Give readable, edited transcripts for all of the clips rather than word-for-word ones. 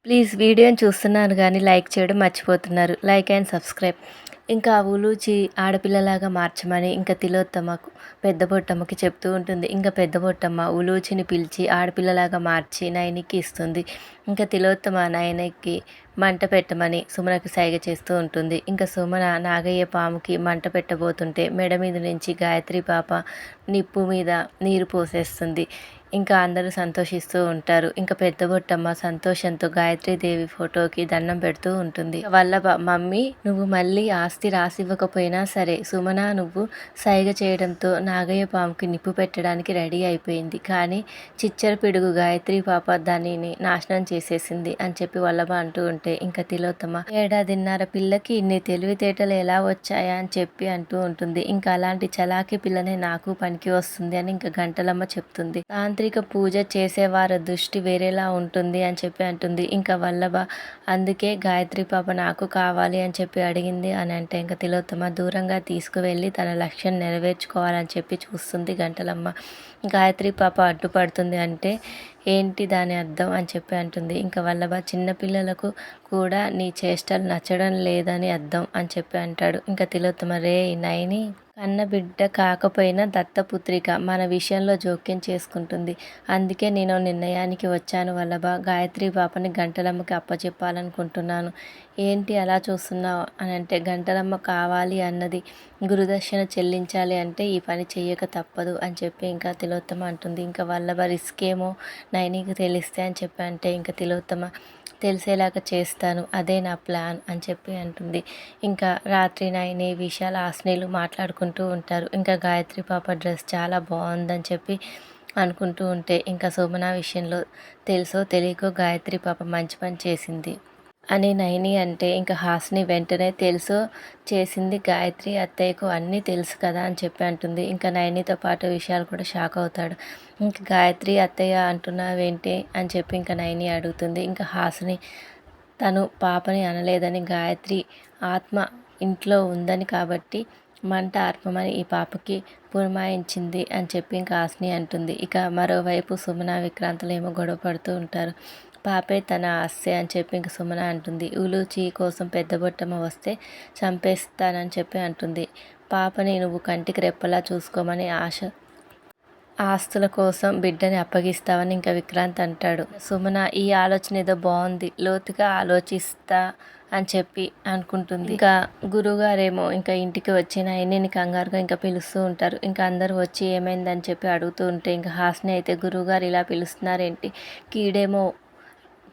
Please వీడియోని చూస్తున్నారు కానీ లైక్ చేయడం మర్చిపోతున్నారు. Like and subscribe. ఇంకా ఉలూచి ఆడపిల్లలాగా మార్చమని ఇంకా తిలోత్తమకు పెద్ద బొట్టమ్మకి చెప్తూ ఉంటుంది. ఇంకా పెద్ద బొట్టమ్మ ఉలూచిని పిలిచి ఆడపిల్లలాగా మార్చి నయనికి ఇస్తుంది. ఇంకా తిలోత్తమ నయనకి మంట పెట్టమని సుమనకి సైగ చేస్తూ ఉంటుంది. ఇంకా సుమన నాగయ్య పాముకి మంట పెట్టబోతుంటే మెడ మీద నుంచి గాయత్రి పాప నిప్పు మీద నీరు పోసేస్తుంది. ఇంకా అందరూ సంతోషిస్తూ ఉంటారు. ఇంకా పెద్ద బొట్టమ్మ సంతోషంతో గాయత్రీదేవి ఫోటోకి దండం పెడుతూ ఉంటుంది. వల్లభ, మమ్మీ నువ్వు మళ్ళీ ఆస్తి రాసివ్వకపోయినా సరే సుమన నువ్వు సైగ చేయడంతో నాగయ్య పాముకి నిప్పు పెట్టడానికి రెడీ అయిపోయింది. కానీ చిచ్చర పిడుగు గాయత్రి పాప దానిని నాశనం చేసేసింది అని చెప్పి వల్లభ అంటూ ఉంటే ఇంకా తిలోత్తమ ఏడాదిన్నర పిల్లకి ఇన్ని తెలివితేటలు ఎలా వచ్చాయా అని చెప్పి అంటూ ఉంటుంది. ఇంకా అలాంటి చలాకీ పిల్లనే నాకు పనికి వస్తుంది అని ఇంకా గంటలమ్మ చెప్తుంది. తాంత్రిక పూజ చేసేవారి దృష్టి వేరేలా ఉంటుంది అని చెప్పి అంటుంది. ఇంకా వల్లభ అందుకే గాయత్రి పాప నాకు కావాలి అని చెప్పి అడిగింది అని అంటే ఇంకా తిలోత్తమ దూరంగా తీసుకువెళ్ళి తన లక్ష్యం నెరవేర్చుకోవాలని చెప్పి చూస్తుంది గంటలమ్మ. గాయత్రి పాప అడ్డుపడుతుంది అంటే ఏంటి దాని అర్థం అని చెప్పి అంటుంది. ఇంకా వల్లభ చిన్నపిల్లలకు కూడా నీ చేష్టలు నచ్చడం లేదని అర్థం అని చెప్పి అంటాడు. ఇంకా తిలోత్తమ రే నైని కన్న బిడ్డ కాకపోయినా దత్తపుత్రిక మన విషయంలో జోక్యం చేసుకుంటుంది. అందుకే నేను నిర్ణయానికి వచ్చాను వల్లభ. గాయత్రి పాపని గంటలమ్మకి అప్పచెప్పాలనుకుంటున్నాను. ఏంటి అలా చూస్తున్నావు అని అంటే గంటలమ్మ కావాలి అన్నది. గురుదక్షిణ చెల్లించాలి అంటే ఈ పని చెయ్యక తప్పదు అని చెప్పి ఇంకా తిలోత్తమ అంటుంది. ఇంకా వల్లభ రిస్క్ ఏమో నైనికి తెలిస్తే అని చెప్పి అంటే ఇంకా తిలోత్తమ తెలిసేలాగా చేస్తాను, అదే నా ప్లాన్ అని చెప్పి అంటుంది. ఇంకా రాత్రి నైని విశాల్ ఆస్నేలు మాట్లాడుకుంటూ ఉంటారు. ఇంకా గాయత్రి పాప డ్రెస్ చాలా బాగుందని చెప్పి అనుకుంటూ ఉంటే ఇంకా సుమన విషయంలో తెలుసో తెలియకో గాయత్రి పాప మంచి పని చేసింది అని నైని అంటే ఇంకా హాస్ని వెంటనే తెలుసో చేసింది గాయత్రి అత్తయ్యకు అన్నీ తెలుసు కదా అని చెప్పి అంటుంది. ఇంకా నైనితో పాటు విషయాలు కూడా షాక్ అవుతాడు. ఇంకా గాయత్రి అత్తయ్య అంటున్నావేంటి అని చెప్పి ఇంకా నైని అడుగుతుంది. ఇంకా హాస్ని తను పాపని అనలేదని గాయత్రి ఆత్మ ఇంట్లో ఉందని కాబట్టి మంట ఆర్పమని ఈ పాపకి పురమాయించింది అని చెప్పి ఇంకా హాస్ని అంటుంది. ఇక మరోవైపు సుమన విక్రాంతులు ఏమో గొడవ పడుతూ ఉంటారు. పాపే తన ఆస్తి అని చెప్పి ఇంక సుమన అంటుంది. ఉలూచి కోసం పెద్ద బొట్టమ్మ వస్తే చంపేస్తానని చెప్పి అంటుంది. పాపని నువ్వు కంటికి రెప్పలా చూసుకోమని ఆస్తుల కోసం బిడ్డని అప్పగిస్తావని ఇంకా విక్రాంత్ అంటాడు. సుమన ఈ ఆలోచన ఏదో బాగుంది, లోతుగా ఆలోచిస్తా అని చెప్పి అనుకుంటుంది. ఇంకా గురువుగారేమో ఇంకా ఇంటికి వచ్చి నయనిని కంగారుగా ఇంకా పిలుస్తూ ఉంటారు. ఇంకా అందరూ వచ్చి ఏమైందని చెప్పి అడుగుతూ ఉంటే ఇంకా హాస్ని అయితే గురువుగారు ఇలా పిలుస్తున్నారేంటి,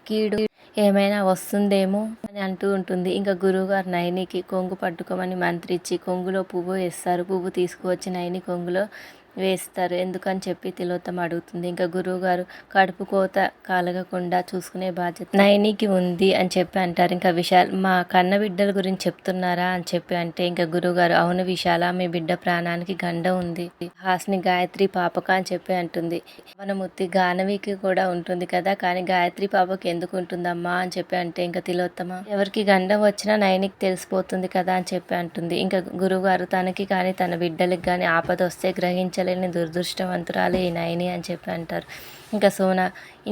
కీడు ఏమైనా వస్తుందేమో అని అంటూ ఉంటుంది. ఇంకా గురువుగారు నయనికి కొంగు పట్టుకోమని మంత్రిచ్చి కొంగులో పువ్వు వేస్తారు. పువ్వు తీసుకువచ్చి నయని కొంగులో వేస్తారు. ఎందుకని చెప్పి తిలోత్తమ అడుగుతుంది. ఇంకా గురువుగారు కడుపు కోత కలగకుండా చూసుకునే బాధ్యత నయనికి ఉంది అని చెప్పి అంటారు. ఇంకా విశాల్ మా కన్న బిడ్డల గురించి చెప్తున్నారా అని చెప్పి అంటే ఇంకా గురువుగారు అవును విశాల, మీ బిడ్డ ప్రాణానికి గండ ఉంది. హాస్ని గాయత్రి పాపక అని చెప్పి అంటుంది. వనముత్తి గానవికి కూడా ఉంటుంది కదా, కానీ గాయత్రి పాపకి ఎందుకు ఉంటుందమ్మా అని చెప్పి అంటే ఇంకా తిలోత్తమ ఎవరికి గండం వచ్చినా నయనికి తెలిసిపోతుంది కదా అని చెప్పి అంటుంది. ఇంకా గురువుగారు తనకి కానీ తన బిడ్డలకి కానీ ఆపద వస్తే గ్రహించలేని దురదృష్టవంతురాలే ఈ నయని అని చెప్పి అంటారు. ఇంకా సోన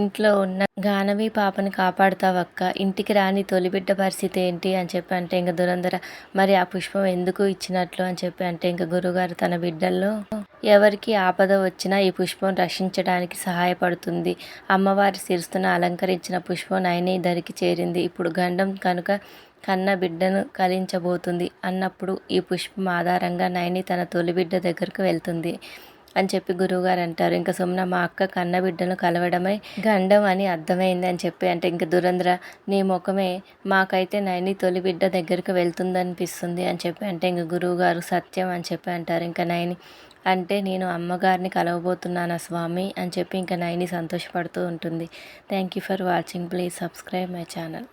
ఇంట్లో ఉన్న గానవి పాపని కాపాడుతావక్క, ఇంటికి రాని తొలిబిడ్డ పరిస్థితి ఏంటి అని చెప్పి అంటే ఇంకా దురంధర మరి ఆ పుష్పం ఎందుకు ఇచ్చినట్లు అని చెప్పి అంటే ఇంకా గురుగారు తన బిడ్డల్లో ఎవరికి ఆపద వచ్చినా ఈ పుష్పం రక్షించడానికి సహాయపడుతుంది. అమ్మవారి శిరస్సును అలంకరించిన పుష్పం నయని ధరికి చేరింది. ఇప్పుడు గండం కనుక కన్న బిడ్డను కలించబోతుంది అన్నప్పుడు ఈ పుష్పం ఆధారంగా నయని తన తొలిబిడ్డ దగ్గరకు వెళ్తుంది అని చెప్పి గురువుగారు అంటారు. ఇంకా సుమన మా అక్క కన్న బిడ్డను కలవడమే గండం అని అర్థమైంది అని చెప్పి అంటే ఇంకా దురంధర నీ ముఖమే, మాకైతే నయని తొలి బిడ్డ దగ్గరికి వెళ్తుందనిపిస్తుంది అని చెప్పి అంటే ఇంక గురువుగారు సత్యం అని చెప్పి అంటారు. ఇంకా నయని అంటే నేను అమ్మగారిని కలవబోతున్నానా స్వామి అని చెప్పి ఇంకా నయని సంతోషపడుతూ ఉంటుంది. Thank you for watching. Please subscribe my channel.